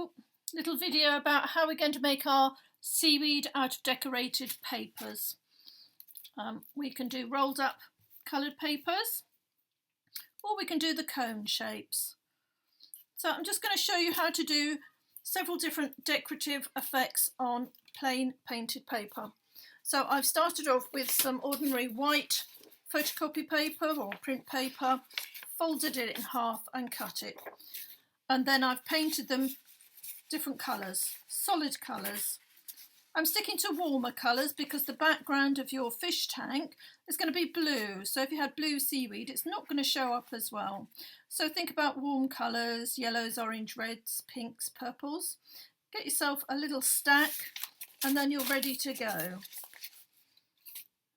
Oh, little video about how we're going to make our seaweed out of decorated papers. We can do rolled up coloured papers, or we can do the cone shapes. So I'm just going to show you how to do several different decorative effects on plain painted paper. So I've started off with some ordinary white photocopy paper or print paper, folded it in half and cut it. And then I've painted them different colours, solid colours. I'm sticking to warmer colours because the background of your fish tank is going to be blue. So if you had blue seaweed, it's not going to show up as well. So think about warm colours, yellows, orange, reds, pinks, purples. Get yourself a little stack and then you're ready to go.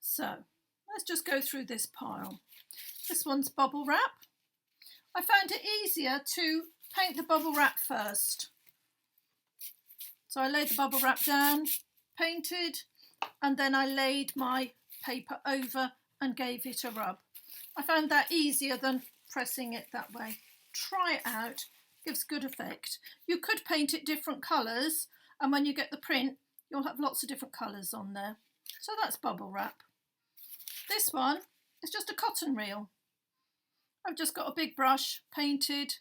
So let's just go through this pile. This one's bubble wrap. I found it easier to paint the bubble wrap first. So I laid the bubble wrap down, painted, and then I laid my paper over and gave it a rub. I found that easier than pressing it that way. Try it out, gives good effect. You could paint it different colours, and when you get the print, you'll have lots of different colours on there. So that's bubble wrap. This one is just a cotton reel. I've just got a big brush, painted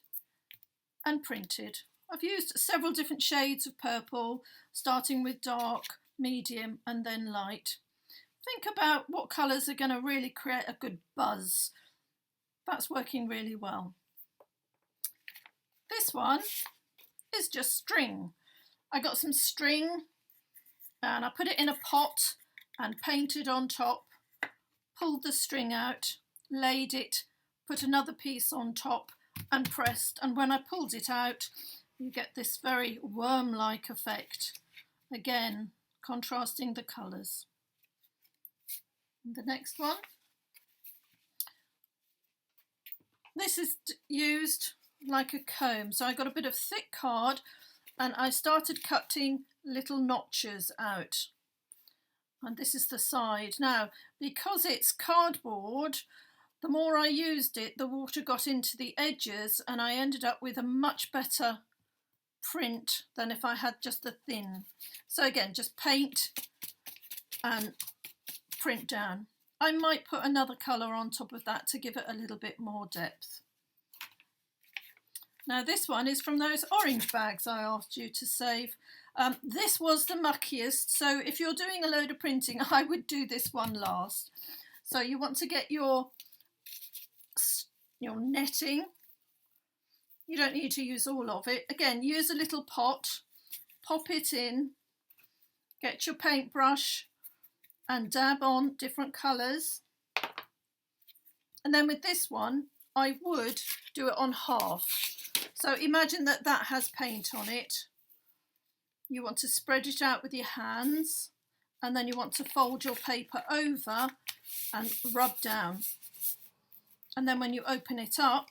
and printed. I've used several different shades of purple, starting with dark, medium and then light. Think about what colours are going to really create a good buzz. That's working really well. This one is just string. I got some string and I put it in a pot and painted on top, pulled the string out, laid it, put another piece on top and pressed, and when I pulled it out you get this very worm-like effect. Again, contrasting the colours. The next one. This is used like a comb. So I got a bit of thick card and I started cutting little notches out. And this is the side. Now, because it's cardboard, the more I used it, the water got into the edges and I ended up with a much better print than if I had just the thin. So again, just paint and print down. I might put another colour on top of that to give it a little bit more depth. Now this one is from those orange bags I asked you to save. This was the muckiest, so if you're doing a load of printing, I would do this one last. So you want to get your netting. You don't need to use all of it. Again, use a little pot, pop it in, get your paintbrush and dab on different colours. And then with this one, I would do it on half. So imagine that that has paint on it. You want to spread it out with your hands and then you want to fold your paper over and rub down. And then when you open it up,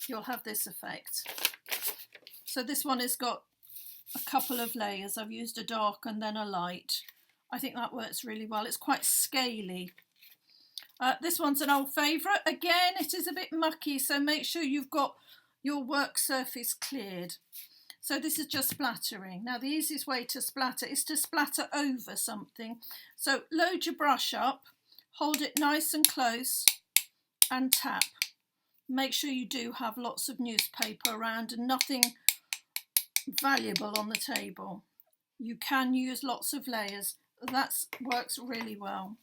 you'll have this effect. So this one has got a couple of layers. I've used a dark and then a light. I think that works really well. It's quite scaly. This one's an old favourite. Again, it is a bit mucky, so make sure you've got your work surface cleared. So this is just splattering. Now the easiest way to splatter is to splatter over something. So load your brush up, hold it nice and close and tap. Make sure you do have lots of newspaper around and nothing valuable on the table. You can use lots of layers. That works really well.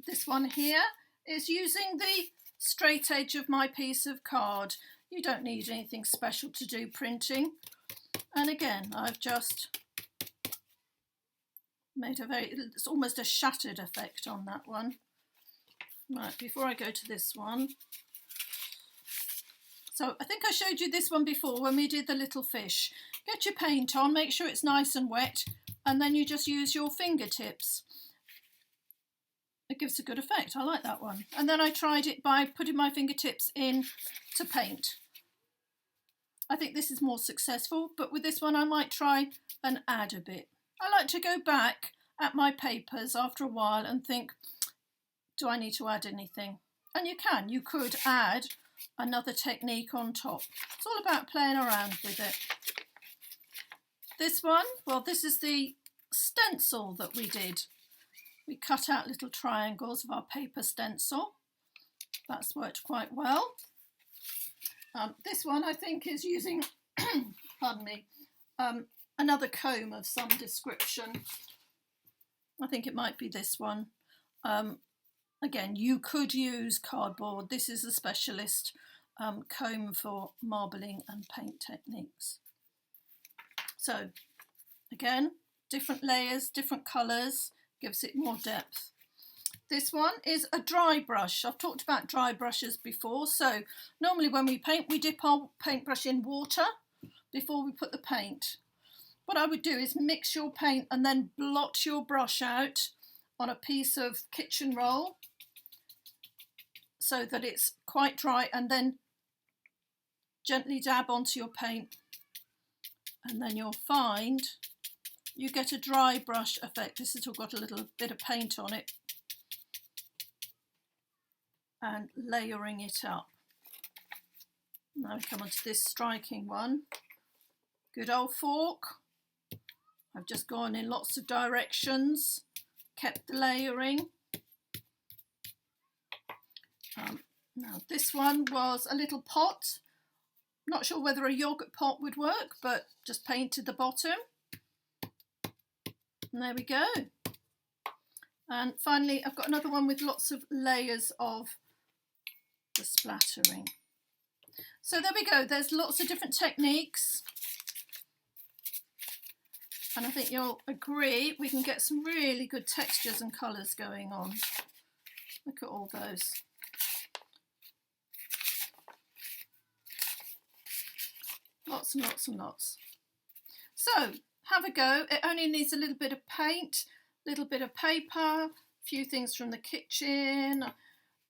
This one here is using the straight edge of my piece of card. You don't need anything special to do printing. And again, I've just made it's almost a shattered effect on that one. Right, before I go to this one. So I think I showed you this one before when we did the little fish. Get your paint on, make sure it's nice and wet, and then you just use your fingertips. It gives a good effect. I like that one. And then I tried it by putting my fingertips in to paint. I think this is more successful, but with this one I might try and add a bit. I like to go back at my papers after a while and think, do I need to add anything? And you can. You could add another technique on top. It's all about playing around with it. This one, well, this is the stencil that we did. We cut out little triangles of our paper stencil. That's worked quite well. This one I think is using, pardon me, another comb of some description. I think it might be this one. Again, you could use cardboard. This is a specialist comb for marbling and paint techniques. So again, different layers, different colours, gives it more depth. This one is a dry brush. I've talked about dry brushes before. So normally when we paint, we dip our paintbrush in water before we put the paint. What I would do is mix your paint and then blot your brush out on a piece of kitchen roll so that it's quite dry, and then gently dab onto your paint, and then you'll find you get a dry brush effect. This has got a little bit of paint on it, and layering it up. Now we come on to this striking one. Good old fork. I've just gone in lots of directions, kept the layering. Now this one was a little pot. Not sure whether a yogurt pot would work, but just painted the bottom. And there we go. And finally, I've got another one with lots of layers of the splattering. So there we go. There's lots of different techniques. And I think you'll agree we can get some really good textures and colours going on. Look at all those. Lots and lots and lots. So have a go. It only needs a little bit of paint, a little bit of paper, a few things from the kitchen.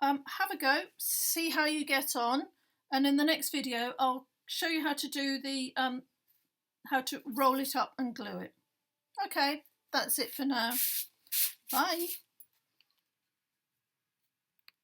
Have a go, see how you get on, and in the next video I'll show you how to do the how to roll it up and glue it. Okay, that's it for now. Bye.